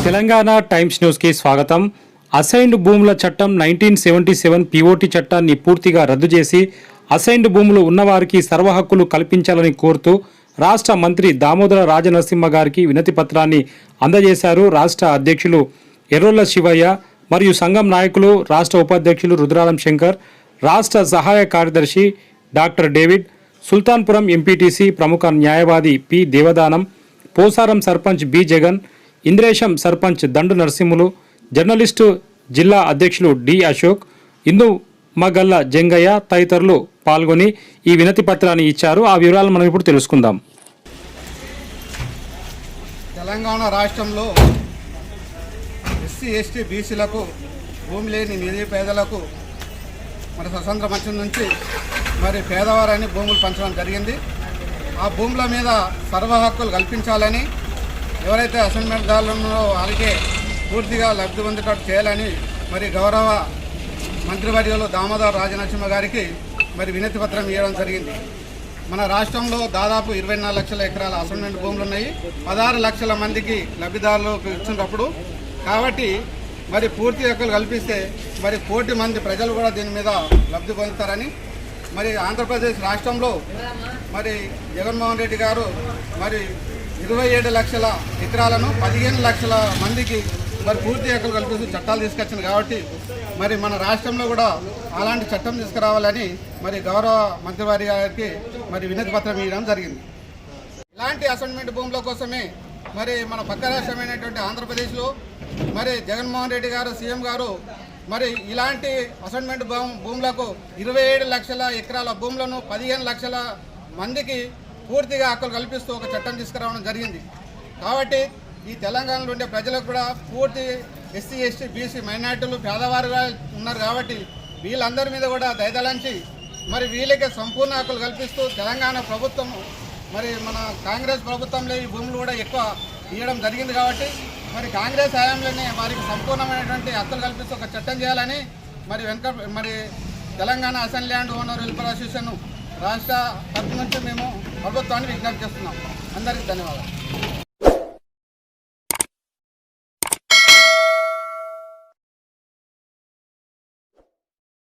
Telangana times న్యూస్కి స్వాగతం. Assigned భూముల చట్టం 1977 పిఓటి చట్టాన్ని పూర్తిగా రద్దు చేసి అసైన్డ్ భూములు ఉన్నవారికి సర్వ హక్కులు కల్పించాలని కోరుతూ రాష్ట్ర మంత్రి దామోదర రాజనరసింహ గారికి వినతి పత్రాన్ని అందజేశారు. రాష్ట్ర అధ్యక్షులు ఎర్రొల్ల శివయ్య మరియు సంఘం నాయకులు, రాష్ట్ర ఉపాధ్యక్షులు రుద్రాలం శంకర్, రాష్ట్ర సహాయ కార్యదర్శి డాక్టర్ డేవిడ్, సుల్తాన్పురం ఎంపీటీసీ ప్రముఖ న్యాయవాది పి దేవదానం, పోసారం సర్పంచ్ బి జగన్, ఇంద్రేశం సర్పంచ్ దండు నరసింహులు, జర్నలిస్టు జిల్లా అధ్యక్షులు డి అశోక్, ఇందు మగల్ల జంగయ్య తదితరులు పాల్గొని ఈ వినతి పత్రాన్ని ఇచ్చారు. ఆ వివరాలు మనం ఇప్పుడు తెలుసుకుందాం. తెలంగాణ రాష్ట్రంలో ఎస్సీ ఎస్టీ బీసీలకు భూమి లేని నిరుపేదలకు మరి స్వతంత్రం వచ్చిన నుంచి మరి పేదవారాన్ని భూములు పంచడం జరిగింది. ఆ భూముల మీద సర్వ హక్కులు కల్పించాలని, ఎవరైతే అసైన్మెంట్దారులు ఉన్నారో వారికే పూర్తిగా లబ్ధి పొందేటట్టు చేయాలని మరి గౌరవ మంత్రివర్యులు దామోదర రాజనరసింహ గారికి మరి వినతి పత్రం ఇవ్వడం జరిగింది. మన రాష్ట్రంలో దాదాపు 24 లక్షల ఎకరాల అసైన్మెంట్ భూములు ఉన్నాయి. 16 లక్షల మందికి లబ్ధిదారులకు ఇచ్చినప్పుడు కాబట్టి మరి పూర్తి హక్కులు కల్పిస్తే మరి 1 కోటి మంది ప్రజలు కూడా దీని మీద లబ్ధి పొందుతారని మరి ఆంధ్రప్రదేశ్ రాష్ట్రంలో మరి జగన్మోహన్ రెడ్డి గారు మరి 27 లక్షల ఎకరాలను 15 లక్షల మందికి మరి పూర్తి హక్కులు కల్పిస్తూ చట్టాలు తీసుకొచ్చింది. కాబట్టి మరి మన రాష్ట్రంలో కూడా అలాంటి చట్టం తీసుకురావాలని మరి గౌరవ మంత్రివారి గారికి మరి వినతి పత్రం ఇవ్వడం జరిగింది. ఇలాంటి అసైన్మెంట్ భూముల కోసమే మరి మన పక్క రాష్ట్రమైనటువంటి ఆంధ్రప్రదేశ్లో మరి జగన్మోహన్ రెడ్డి గారు సీఎం గారు మరి ఇలాంటి అసైన్మెంట్ భూములకు 27 లక్షల ఎకరాల భూములను 15 లక్షల మందికి పూర్తిగా హక్కులు కల్పిస్తూ ఒక చట్టం తీసుకురావడం జరిగింది. కాబట్టి ఈ తెలంగాణలో ఉండే ప్రజలకు కూడా పూర్తి ఎస్సీ ఎస్టీ బీసీ మైనార్టీలు పేదవారుగా ఉన్నారు. కాబట్టి వీళ్ళందరి మీద కూడా దయదలంచి మరి వీళ్ళకి సంపూర్ణ హక్కులు కల్పిస్తూ తెలంగాణ ప్రభుత్వం మరి మన కాంగ్రెస్ ప్రభుత్వంలో ఈ భూములు కూడా ఎక్కువ ఇవ్వడం జరిగింది. కాబట్టి మరి కాంగ్రెస్ హయాంలోనే వారికి సంపూర్ణమైనటువంటి హక్కులు కల్పిస్తూ ఒక చట్టం చేయాలని మరి Telangana assign land owner welfare association రాష్ట్ర తరఫు నుంచి మేము ప్రభుత్వాన్ని విజ్ఞప్తి చేస్తున్నాం. అందరికీ ధన్యవాదాలు.